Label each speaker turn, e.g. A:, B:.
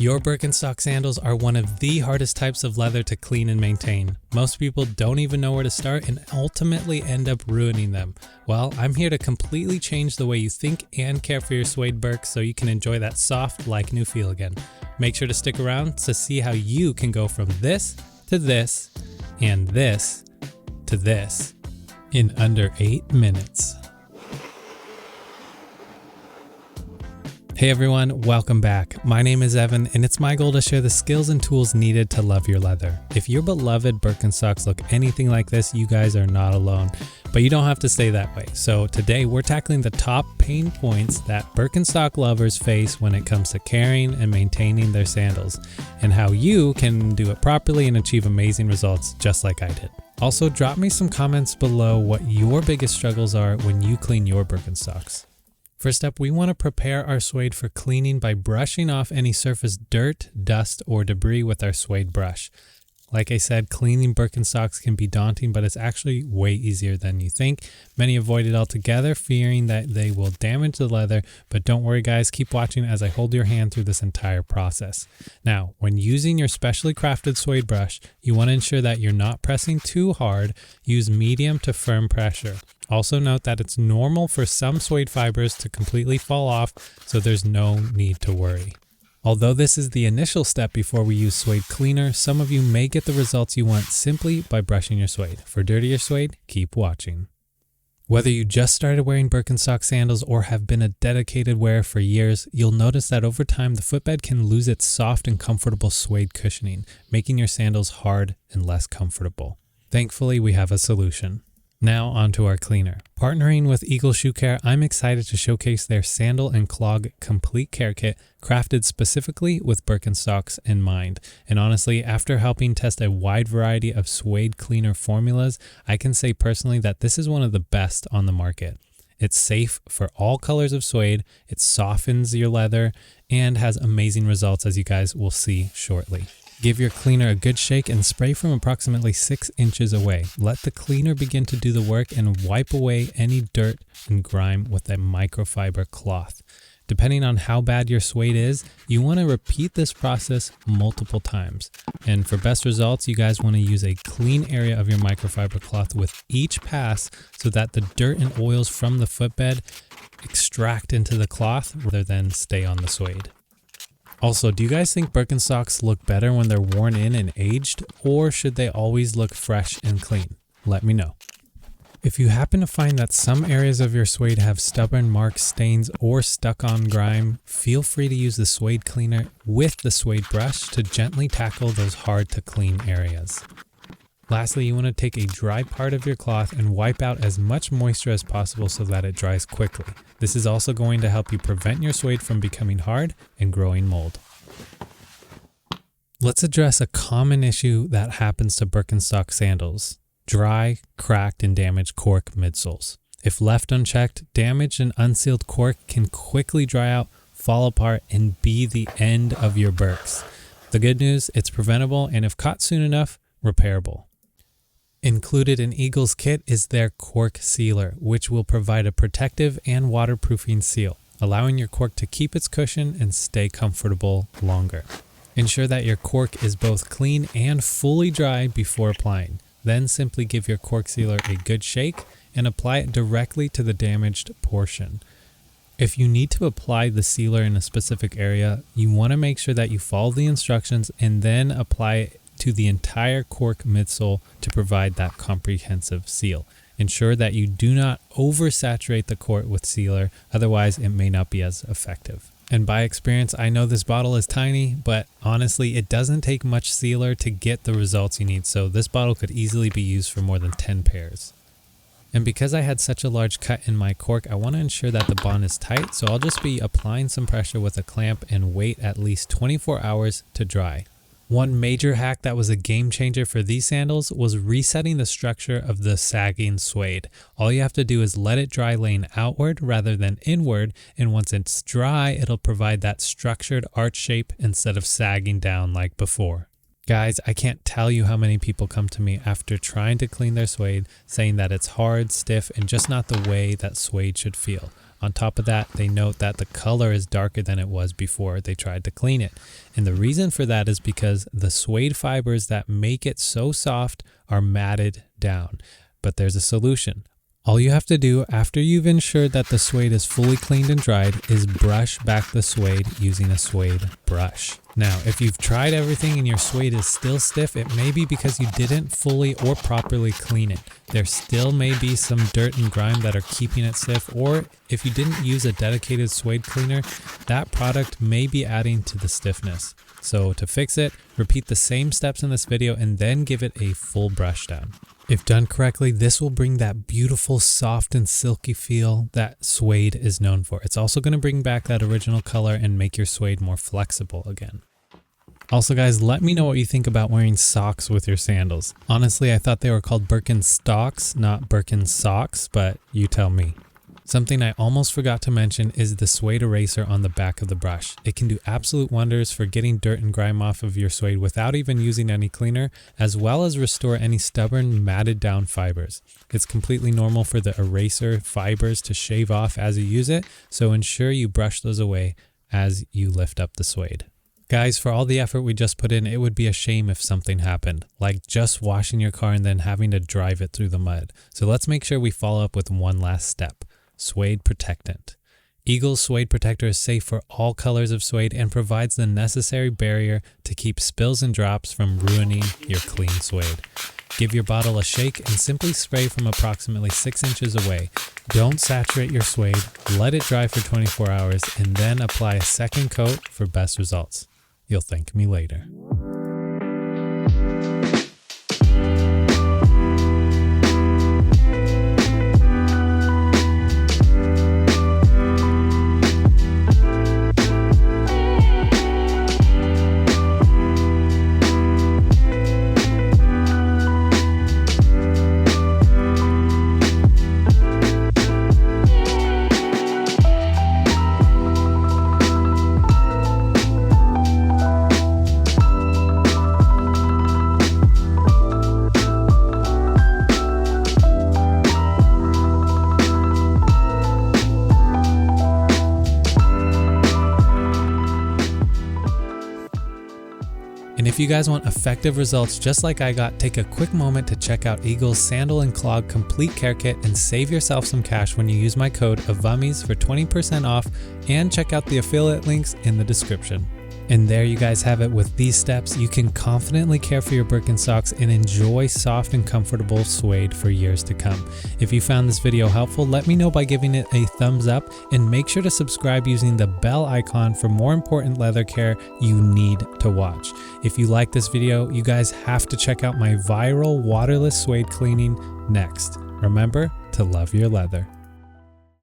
A: Your Birkenstock sandals are one of the hardest types of leather to clean and maintain. Most people don't even know where to start and ultimately end up ruining them. Well, I'm here to completely change the way you think and care for your suede Birks so you can enjoy that soft, like new feel again. Make sure to stick around to see how you can go from this to this and this to this in under 8 minutes. Hey everyone, welcome back. My name is Evan and it's my goal to share the skills and tools needed to love your leather. If your beloved Birkenstocks look anything like this, you guys are not alone, but you don't have to stay that way. So today we're tackling the top pain points that Birkenstock lovers face when it comes to caring and maintaining their sandals, and how you can do it properly and achieve amazing results just like I did. Also, drop me some comments below what your biggest struggles are when you clean your Birkenstocks. First up, we want to prepare our suede for cleaning by brushing off any surface dirt, dust, or debris with our suede brush. Like I said, cleaning Birkenstocks can be daunting, but it's actually way easier than you think. Many avoid it altogether, fearing that they will damage the leather, but don't worry guys, keep watching as I hold your hand through this entire process. Now, when using your specially crafted suede brush, you want to ensure that you're not pressing too hard. Use medium to firm pressure. Also note that it's normal for some suede fibers to completely fall off, so there's no need to worry. Although this is the initial step before we use suede cleaner, some of you may get the results you want simply by brushing your suede. For dirtier suede, keep watching. Whether you just started wearing Birkenstock sandals or have been a dedicated wearer for years, you'll notice that over time the footbed can lose its soft and comfortable suede cushioning, making your sandals hard and less comfortable. Thankfully, we have a solution. Now onto our cleaner. Partnering with Eagle Shoe Care, I'm excited to showcase their Sandal and Clog Complete Care Kit, crafted specifically with Birkenstocks in mind. And honestly, after helping test a wide variety of suede cleaner formulas, I can say personally that this is one of the best on the market. It's safe for all colors of suede, it softens your leather, and has amazing results, as you guys will see shortly. Give your cleaner a good shake and spray from approximately 6 inches away. Let the cleaner begin to do the work and wipe away any dirt and grime with a microfiber cloth. Depending on how bad your suede is, you want to repeat this process multiple times. And for best results, you guys want to use a clean area of your microfiber cloth with each pass so that the dirt and oils from the footbed extract into the cloth rather than stay on the suede. Also, do you guys think Birkenstocks look better when they're worn in and aged, or should they always look fresh and clean? Let me know. If you happen to find that some areas of your suede have stubborn marks, stains, or stuck-on grime, feel free to use the suede cleaner with the suede brush to gently tackle those hard-to-clean areas. Lastly, you want to take a dry part of your cloth and wipe out as much moisture as possible so that it dries quickly. This is also going to help you prevent your suede from becoming hard and growing mold. Let's address a common issue that happens to Birkenstock sandals: dry, cracked, and damaged cork midsoles. If left unchecked, damaged and unsealed cork can quickly dry out, fall apart, and be the end of your Birks. The good news, it's preventable, and if caught soon enough, repairable. Included in Eagle's kit is their cork sealer, which will provide a protective and waterproofing seal, allowing your cork to keep its cushion and stay comfortable longer. Ensure that your cork is both clean and fully dry before applying. Then simply give your cork sealer a good shake and apply it directly to the damaged portion. If you need to apply the sealer in a specific area, you want to make sure that you follow the instructions and then apply it to the entire cork midsole to provide that comprehensive seal. Ensure that you do not oversaturate the cork with sealer, otherwise it may not be as effective. And by experience, I know this bottle is tiny, but honestly, it doesn't take much sealer to get the results you need, so this bottle could easily be used for more than 10 pairs. And because I had such a large cut in my cork, I want to ensure that the bond is tight, so I'll just be applying some pressure with a clamp and wait at least 24 hours to dry. One major hack that was a game changer for these sandals was resetting the structure of the sagging suede. All you have to do is let it dry laying outward rather than inward, and once it's dry, it'll provide that structured arch shape instead of sagging down like before. Guys, I can't tell you how many people come to me after trying to clean their suede saying that it's hard, stiff, and just not the way that suede should feel. On top of that, they note that the color is darker than it was before they tried to clean it. And the reason for that is because the suede fibers that make it so soft are matted down. But there's a solution. All you have to do after you've ensured that the suede is fully cleaned and dried is brush back the suede using a suede brush. Now, if you've tried everything and your suede is still stiff, it may be because you didn't fully or properly clean it. There still may be some dirt and grime that are keeping it stiff, or if you didn't use a dedicated suede cleaner, that product may be adding to the stiffness. So to fix it, repeat the same steps in this video and then give it a full brush down. If done correctly, this will bring that beautiful soft and silky feel that suede is known for. It's also going to bring back that original color and make your suede more flexible again. Also guys, let me know what you think about wearing socks with your sandals. Honestly, I thought they were called Birkenstocks, not Birkensocks, but you tell me. Something I almost forgot to mention is the suede eraser on the back of the brush. It can do absolute wonders for getting dirt and grime off of your suede without even using any cleaner, as well as restore any stubborn matted down fibers. It's completely normal for the eraser fibers to shave off as you use it, so ensure you brush those away as you lift up the suede. Guys, for all the effort we just put in, it would be a shame if something happened, like just washing your car and then having to drive it through the mud. So let's make sure we follow up with one last step. Suede protectant. Eagle's suede protector is safe for all colors of suede and provides the necessary barrier to keep spills and drops from ruining your clean suede. Give your bottle a shake and simply spray from approximately 6 inches away. Don't saturate your suede, let it dry for 24 hours, and then apply a second coat for best results. You'll thank me later. And if you guys want effective results just like I got, take a quick moment to check out Eagle's Sandal and Clog Complete Care Kit and save yourself some cash when you use my code AVUMMIES for 20% off, and check out the affiliate links in the description. And there you guys have it. With these steps, you can confidently care for your Birkenstocks and enjoy soft and comfortable suede for years to come. If you found this video helpful, let me know by giving it a thumbs up, and make sure to subscribe using the bell icon for more important leather care you need to watch. If you like this video, you guys have to check out my viral waterless suede cleaning next. Remember to love your leather.